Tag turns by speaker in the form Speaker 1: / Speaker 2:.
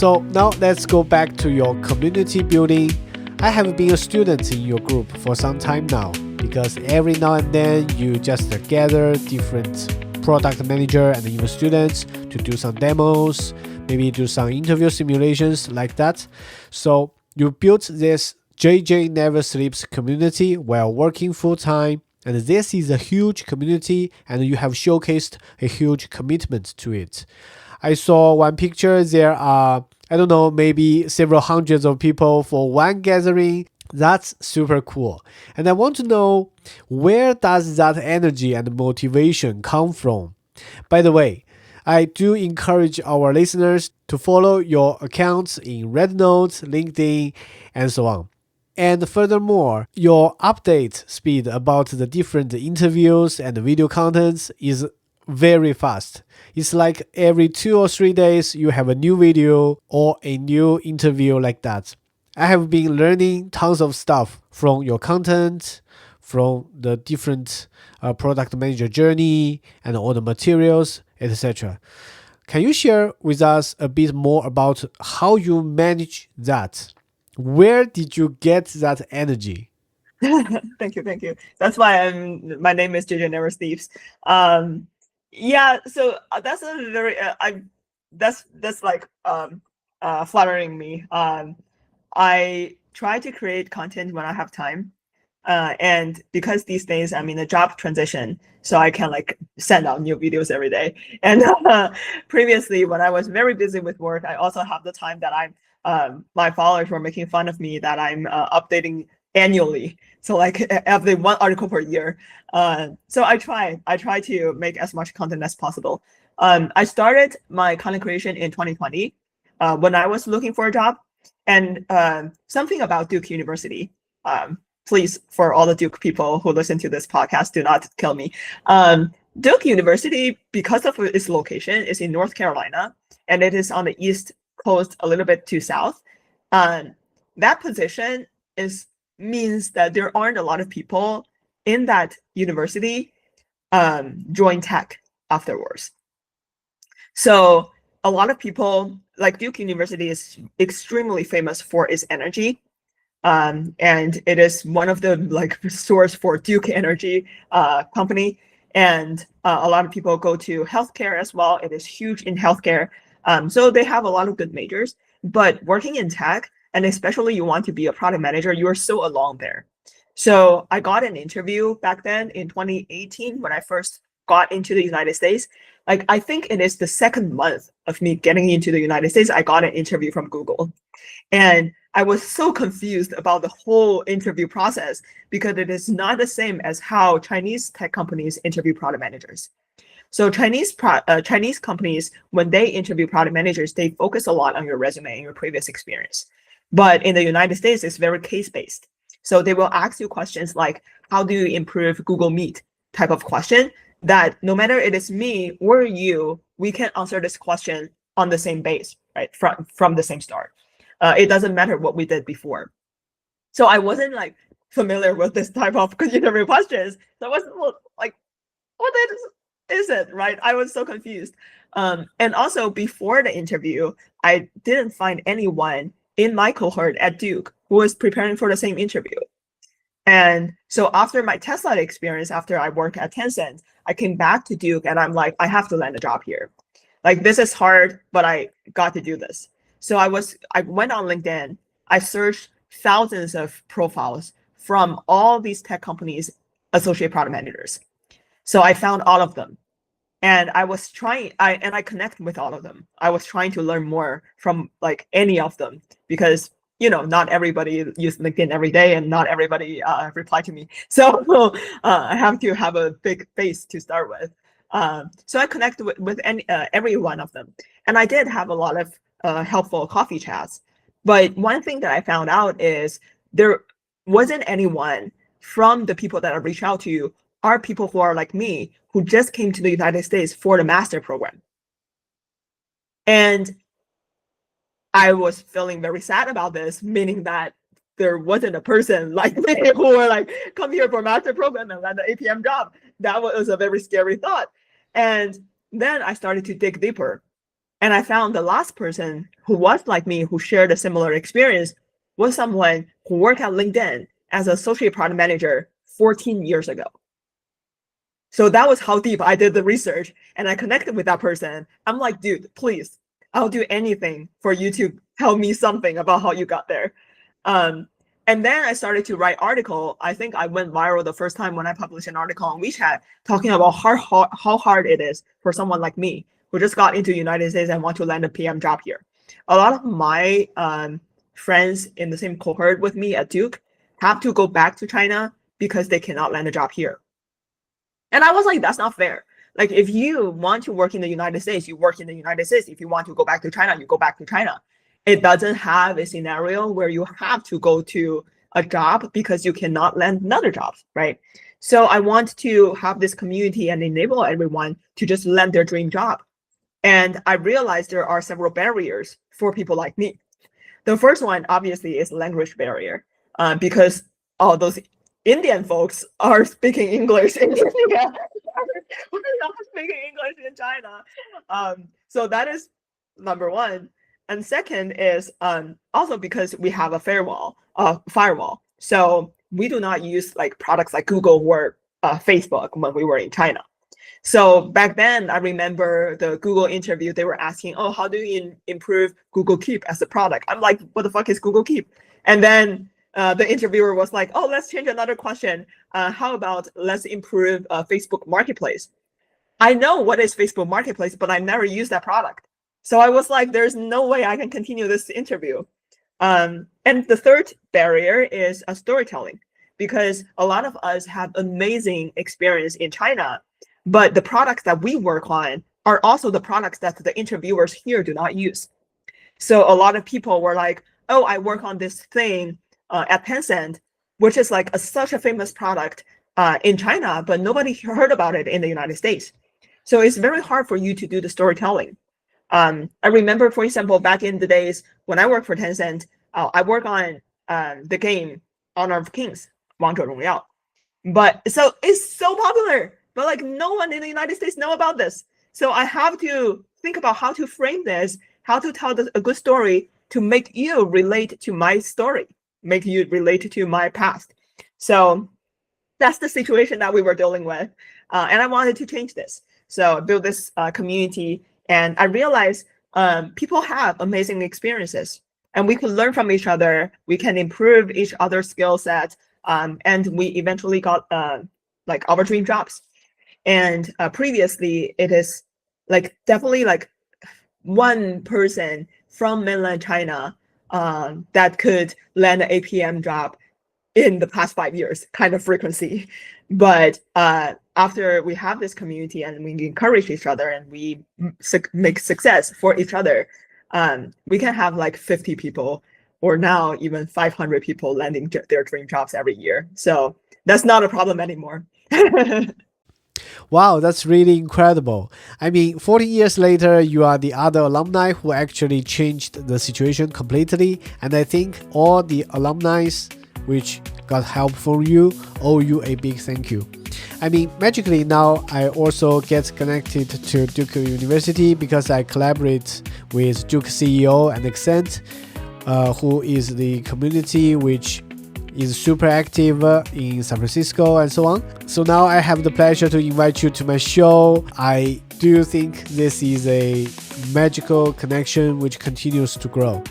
Speaker 1: So now let's go back to your community building. I have been a student in your group for some time now because every now and then you just gather different product manager and even students to do some demos, maybe do some interview simulations like that. So you built this JJ Never Sleeps community while working full-time, and this is a huge community and you have showcased a huge commitment to it. I saw one picture, there are, I don't know, maybe several hundreds of people for one gathering. That's super cool. And I want to know, where does that energy and motivation come from? By the way, I do encourage our listeners to follow your accounts in Rednote, LinkedIn, and so on. And furthermore, your update speed about the different interviews and video contents is very fast. It's like every 2 or 3 days you have a new video or a new interview like that. I have been learning tons of stuff from your content, from the different product manager journey and all the materials, etc. Can you share with us a bit more about how you manage that? Where did you get that energy?
Speaker 2: Thank you. That's why my name is JJ Never Sleeps. Yeah, so that's a very that's like flattering me. I try to create content when I have time. And because these days I'm in a job transition, so I can like send out new videos every day. And previously, when I was very busy with work, I also have the time that my followers were making fun of me that I'm updating annually. So like every one article per year. So I try to make as much content as possible. I started my content creation in 2020 when I was looking for a job, and something about Duke University. Please, for all the Duke people who listen to this podcast, do not kill me. Duke University, because of its location, is in North Carolina, and it is on the East Coast, a little bit to south. That position means that there aren't a lot of people in that university join tech afterwards. So a lot of people, like Duke University, is extremely famous for its energy. And it is one of the like source for Duke Energy company. And a lot of people go to healthcare as well. It is huge in healthcare. So they have a lot of good majors. But working in tech, and especially you want to be a product manager, you are so alone there. So I got an interview back then in 2018 when I first got into the United States. Like, I think it is the second month of me getting into the United States, I got an interview from Google. And I was so confused about the whole interview process because it is not the same as how Chinese tech companies interview product managers. So Chinese companies, when they interview product managers, they focus a lot on your resume and your previous experience. But in the United States, it's very case-based. So they will ask you questions like, how do you improve Google Meet type of question that no matter it is me or you, we can answer this question on the same base, right? From the same start. It doesn't matter what we did before. So I wasn't like familiar with this type of interview questions. So I wasn't like, what is it, right? I was so confused. And also before the interview, I didn't find anyone in my cohort at Duke who was preparing for the same interview. And so after my Tesla experience, after I worked at Tencent, I came back to Duke and I'm like, I have to land a job here. Like, this is hard, but I got to do this. So I went on LinkedIn, I searched thousands of profiles from all these tech companies, associate product managers. So I found all of them. And I was trying, I connect with all of them. I was trying to learn more from like any of them because, you know, not everybody use LinkedIn every day and not everybody reply to me. So I have to have a big base to start with. So I connect with every one of them. And I did have a lot of helpful coffee chats. But one thing that I found out is there wasn't anyone from the people that I reached out to are people who are like me, who just came to the United States for the master program. And I was feeling very sad about this, meaning that there wasn't a person like me who were like, come here for master program and land the APM job. That was a very scary thought. And then I started to dig deeper. And I found the last person who was like me, who shared a similar experience, was someone who worked at LinkedIn as an associate product manager 14 years ago. So that was how deep I did the research, and I connected with that person. I'm like, dude, please, I'll do anything for you to tell me something about how you got there. And then I started to write article. I think I went viral the first time when I published an article on WeChat talking about how hard it is for someone like me who just got into the United States and want to land a PM job here. A lot of my friends in the same cohort with me at Duke have to go back to China because they cannot land a job here. And I was like, that's not fair. Like, if you want to work in the United States, you work in the United States. If you want to go back to China, you go back to China. It doesn't have a scenario where you have to go to a job because you cannot land another job, right? So I want to have this community and enable everyone to just land their dream job. And I realized there are several barriers for people like me. The first one, obviously, is language barrier, because all those Indian folks are speaking English in India. We're not speaking English in China. So that is number one. And second is also because we have a firewall. So we do not use like products like Google or Facebook when we were in China. So back then, I remember the Google interview, they were asking, oh, how do you improve Google Keep as a product? I'm like, what the fuck is Google Keep? And then the interviewer was like, oh, let's change another question. How about let's improve Facebook Marketplace? I know what is Facebook Marketplace, but I never used that product. So I was like, there's no way I can continue this interview. And the third barrier is storytelling, because a lot of us have amazing experience in China, but the products that we work on are also the products that the interviewers here do not use. So a lot of people were like, oh, I work on this thing at Tencent, which is like such a famous product in China, but nobody heard about it in the United States. So it's very hard for you to do the storytelling. I remember, for example, back in the days when I worked for Tencent, I work on the game Honor of Kings, 王者荣耀. But so it's so popular, but like no one in the United States know about this. So I have to think about how to frame this, how to tell a good story to make you relate to my story, make you relate to my past. So that's the situation that we were dealing with. And I wanted to change this. So I built this community, and I realized people have amazing experiences, and we can learn from each other. We can improve each other's skill sets, and we eventually got like our dream jobs. And previously, it is like definitely like one person from mainland China that could land an APM job in the past 5 years kind of frequency. But after we have this community and we encourage each other and we make success for each other, we can have like 50 people or now even 500 people landing their dream jobs every year. So that's not a problem anymore.
Speaker 1: Wow, that's really incredible. I mean, 14 years later, you are the other alumni who actually changed the situation completely. And I think all the alumni which got help from you owe you a big thank you. I mean, magically now I also get connected to Duke University because I collaborate with Duke CEO and Accent, who is the community which is super active in San Francisco and so on. So now I have the pleasure to invite you to my show. I do think this is a magical connection which continues to grow.